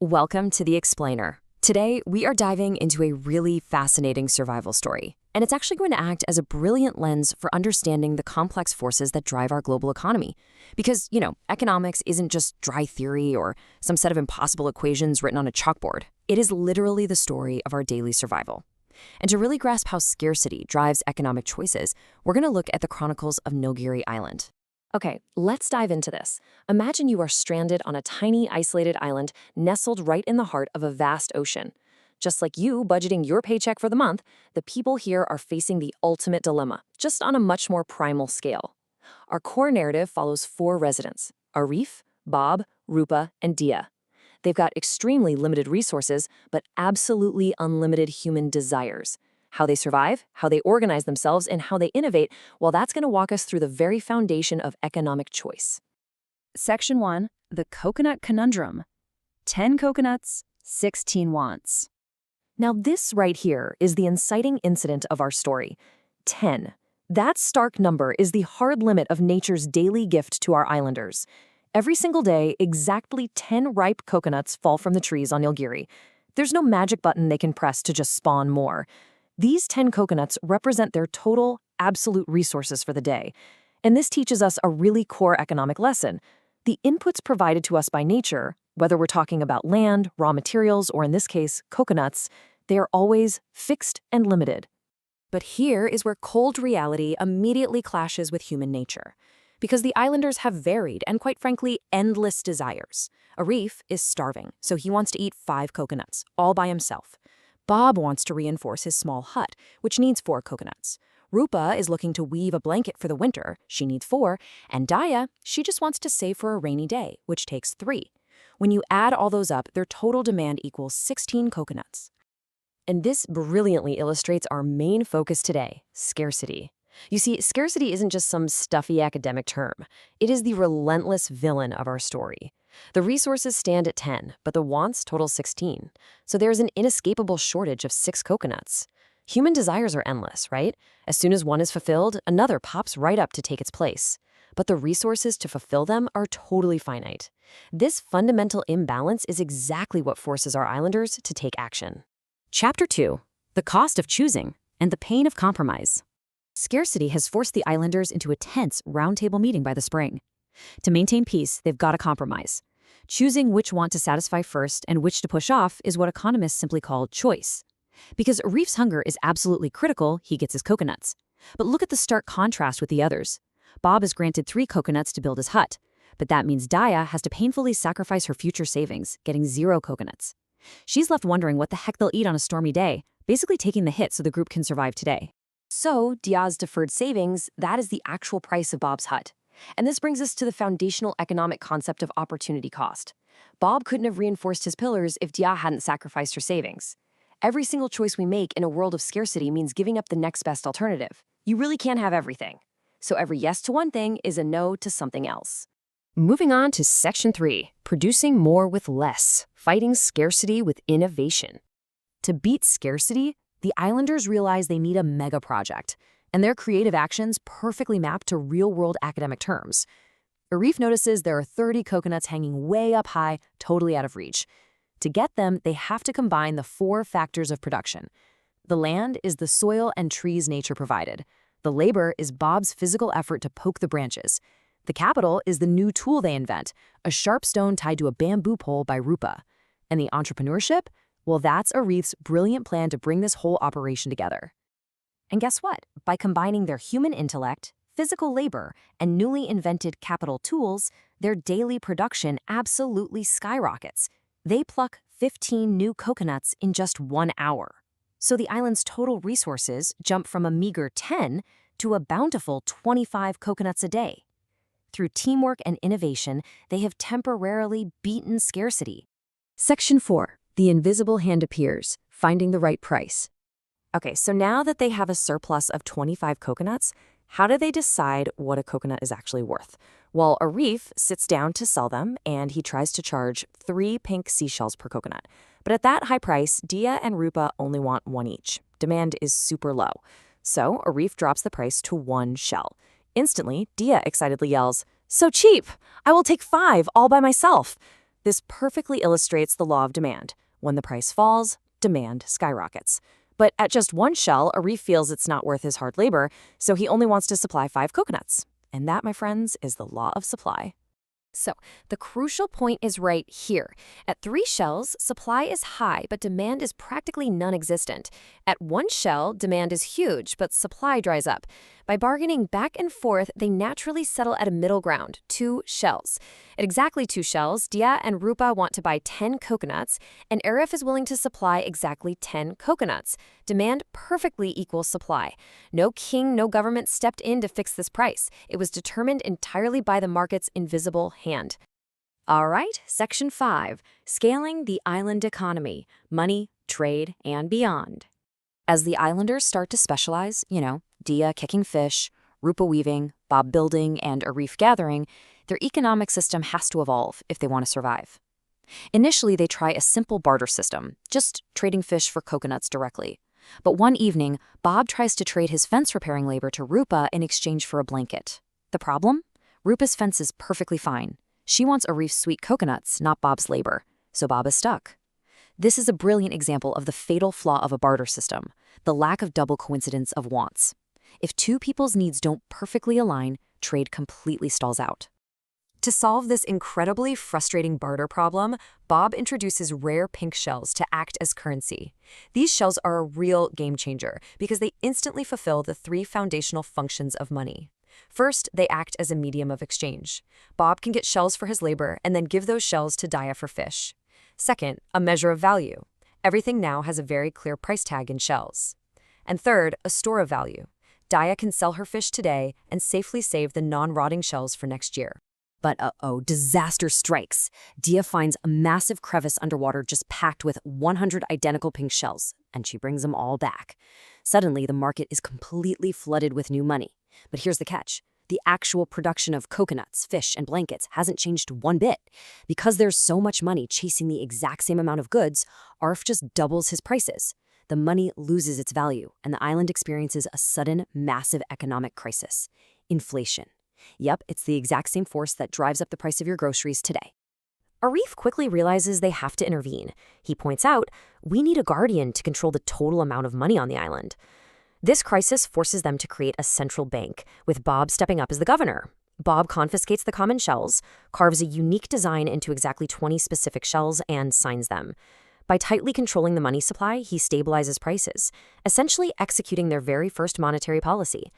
Welcome to The Explainer. Today, we are diving into a really fascinating survival story, and it's actually going to act as a brilliant lens for understanding the complex forces that drive our global economy. Because, economics isn't just dry theory or some set of impossible equations written on a chalkboard. It is literally the story of our daily survival. And to really grasp how scarcity drives economic choices, we're going to look at the chronicles of Nilgiri Island. Okay, let's dive into this. Imagine you are stranded on a tiny, isolated island nestled right in the heart of a vast ocean. Just like you budgeting your paycheck for the month, the people here are facing the ultimate dilemma, just on a much more primal scale. Our core narrative follows four residents: Arif, Bob, Rupa, and Dia. They've got extremely limited resources, but absolutely unlimited human desires. How they survive, how they organize themselves, and how they innovate, well, that's going to walk us through the very foundation of economic choice. Section 1, the coconut conundrum. 10 coconuts, 16 wants. Now this right here is the inciting incident of our story. 10. That stark number is the hard limit of nature's daily gift to our islanders. Every single day, exactly 10 ripe coconuts fall from the trees on Nilgiri. There's no magic button they can press to just spawn more. These 10 coconuts represent their total, absolute resources for the day. And this teaches us a really core economic lesson. The inputs provided to us by nature, whether we're talking about land, raw materials, or in this case, coconuts, they are always fixed and limited. But here is where cold reality immediately clashes with human nature. Because the islanders have varied and, quite frankly, endless desires. Arif is starving, so he wants to eat 5 coconuts, all by himself. Bob wants to reinforce his small hut, which needs 4 coconuts. Rupa is looking to weave a blanket for the winter, she needs 4, and Daya, she just wants to save for a rainy day, which takes 3. When you add all those up, their total demand equals 16 coconuts. And this brilliantly illustrates our main focus today, scarcity. You see, scarcity isn't just some stuffy academic term. It is the relentless villain of our story. The resources stand at 10, but the wants total 16. So there's an inescapable shortage of 6 coconuts. Human desires are endless, right? As soon as one is fulfilled, another pops right up to take its place. But the resources to fulfill them are totally finite. This fundamental imbalance is exactly what forces our islanders to take action. Chapter 2, the cost of choosing and the pain of compromise. Scarcity has forced the islanders into a tense roundtable meeting by the spring. To maintain peace, they've got to compromise. Choosing which want to satisfy first and which to push off is what economists simply call choice. Because Reef's hunger is absolutely critical, he gets his coconuts. But look at the stark contrast with the others. Bob is granted 3 coconuts to build his hut, but that means Daya has to painfully sacrifice her future savings, getting 0 coconuts. She's left wondering what the heck they'll eat on a stormy day, basically taking the hit so the group can survive today. So, Dia's deferred savings, that is the actual price of Bob's hut. And this brings us to the foundational economic concept of opportunity cost. Bob couldn't have reinforced his pillars if Dia hadn't sacrificed her savings. Every single choice we make in a world of scarcity means giving up the next best alternative. You really can't have everything. So every yes to one thing is a no to something else. Moving on to Section 3, producing more with less, fighting scarcity with innovation. To beat scarcity, the islanders realize they need a mega project, and their creative actions perfectly map to real-world academic terms. Arif notices there are 30 coconuts hanging way up high, totally out of reach. To get them, they have to combine the 4 factors of production. The land is the soil and trees nature provided. The labor is Bob's physical effort to poke the branches. The capital is the new tool they invent, a sharp stone tied to a bamboo pole by Rupa. And the entrepreneurship? Well, that's Arif's brilliant plan to bring this whole operation together. And guess what? By combining their human intellect, physical labor, and newly invented capital tools, their daily production absolutely skyrockets. They pluck 15 new coconuts in just 1 hour. So the island's total resources jump from a meager 10 to a bountiful 25 coconuts a day. Through teamwork and innovation, they have temporarily beaten scarcity. Section 4. The invisible hand appears, finding the right price. Okay, so now that they have a surplus of 25 coconuts, how do they decide what a coconut is actually worth? Well, Arif sits down to sell them, and he tries to charge 3 pink seashells per coconut. But at that high price, Dia and Rupa only want 1 each. Demand is super low. So Arif drops the price to 1 shell. Instantly, Dia excitedly yells, "So cheap! I will take 5 all by myself!" This perfectly illustrates the law of demand. When the price falls, demand skyrockets. But at just one shell, a reef feels it's not worth his hard labor, so he only wants to supply 5 coconuts. And that, my friends, is the law of supply. So, the crucial point is right here. At 3 shells, supply is high, but demand is practically non-existent. At 1 shell, demand is huge, but supply dries up. By bargaining back and forth, they naturally settle at a middle ground, 2 shells. At exactly 2 shells, Dia and Rupa want to buy 10 coconuts, and Arif is willing to supply exactly 10 coconuts. Demand perfectly equals supply. No king, no government stepped in to fix this price. It was determined entirely by the market's invisible hand. All right, Section 5, Scaling the Island Economy, Money, Trade, and Beyond. As the islanders start to specialize, Dia kicking fish, Rupa weaving, Bob building, and Arif gathering, their economic system has to evolve if they want to survive. Initially, they try a simple barter system, just trading fish for coconuts directly. But one evening, Bob tries to trade his fence repairing labor to Rupa in exchange for a blanket. The problem? Rupa's fence is perfectly fine. She wants Arif's sweet coconuts, not Bob's labor, so Bob is stuck. This is a brilliant example of the fatal flaw of a barter system, the lack of double coincidence of wants. If 2 people's needs don't perfectly align, trade completely stalls out. To solve this incredibly frustrating barter problem, Bob introduces rare pink shells to act as currency. These shells are a real game changer because they instantly fulfill the 3 foundational functions of money. First, they act as a medium of exchange. Bob can get shells for his labor and then give those shells to Dia for fish. Second, a measure of value. Everything now has a very clear price tag in shells. And third, a store of value. Dia can sell her fish today and safely save the non-rotting shells for next year. But disaster strikes. Dia finds a massive crevice underwater just packed with 100 identical pink shells, and she brings them all back. Suddenly, the market is completely flooded with new money. But here's the catch. The actual production of coconuts, fish, and blankets hasn't changed one bit. Because there's so much money chasing the exact same amount of goods, Arf just doubles his prices. The money loses its value, and the island experiences a sudden, massive economic crisis. Inflation. Yep, it's the exact same force that drives up the price of your groceries today. Arif quickly realizes they have to intervene. He points out, we need a guardian to control the total amount of money on the island. This crisis forces them to create a central bank, with Bob stepping up as the governor. Bob confiscates the common shells, carves a unique design into exactly 20 specific shells, and signs them. By tightly controlling the money supply, he stabilizes prices, essentially executing their very first monetary policy.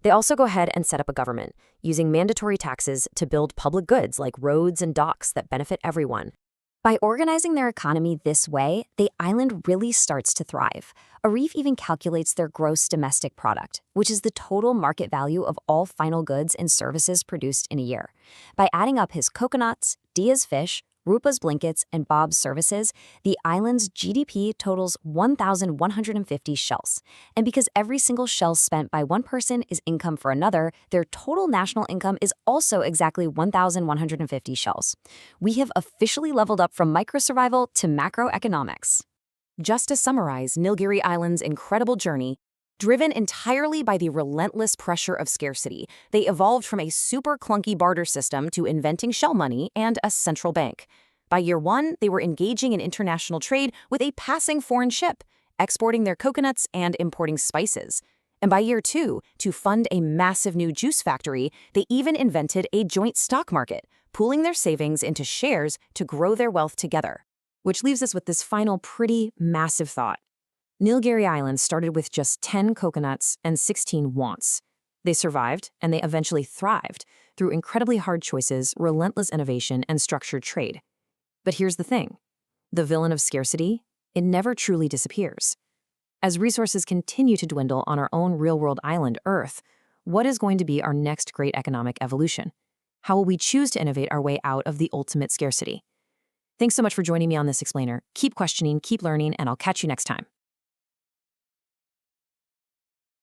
They also go ahead and set up a government, using mandatory taxes to build public goods like roads and docks that benefit everyone. By organizing their economy this way, the island really starts to thrive. Arif even calculates their gross domestic product, which is the total market value of all final goods and services produced in a year. By adding up his coconuts, Dia's fish, Rupa's blankets, and Bob's services, the island's GDP totals 1,150 shells. And because every single shell spent by one person is income for another, their total national income is also exactly 1,150 shells. We have officially leveled up from microsurvival to macroeconomics. Just to summarize Nilgiri Island's incredible journey, driven entirely by the relentless pressure of scarcity, they evolved from a super clunky barter system to inventing shell money and a central bank. By year 1, they were engaging in international trade with a passing foreign ship, exporting their coconuts and importing spices. And by year 2, to fund a massive new juice factory, they even invented a joint stock market, pooling their savings into shares to grow their wealth together. Which leaves us with this final pretty massive thought. Nilgiri Island started with just 10 coconuts and 16 wants. They survived, and they eventually thrived through incredibly hard choices, relentless innovation, and structured trade. But here's the thing. The villain of scarcity, it never truly disappears. As resources continue to dwindle on our own real-world island, Earth, what is going to be our next great economic evolution? How will we choose to innovate our way out of the ultimate scarcity? Thanks so much for joining me on this explainer. Keep questioning, keep learning, and I'll catch you next time.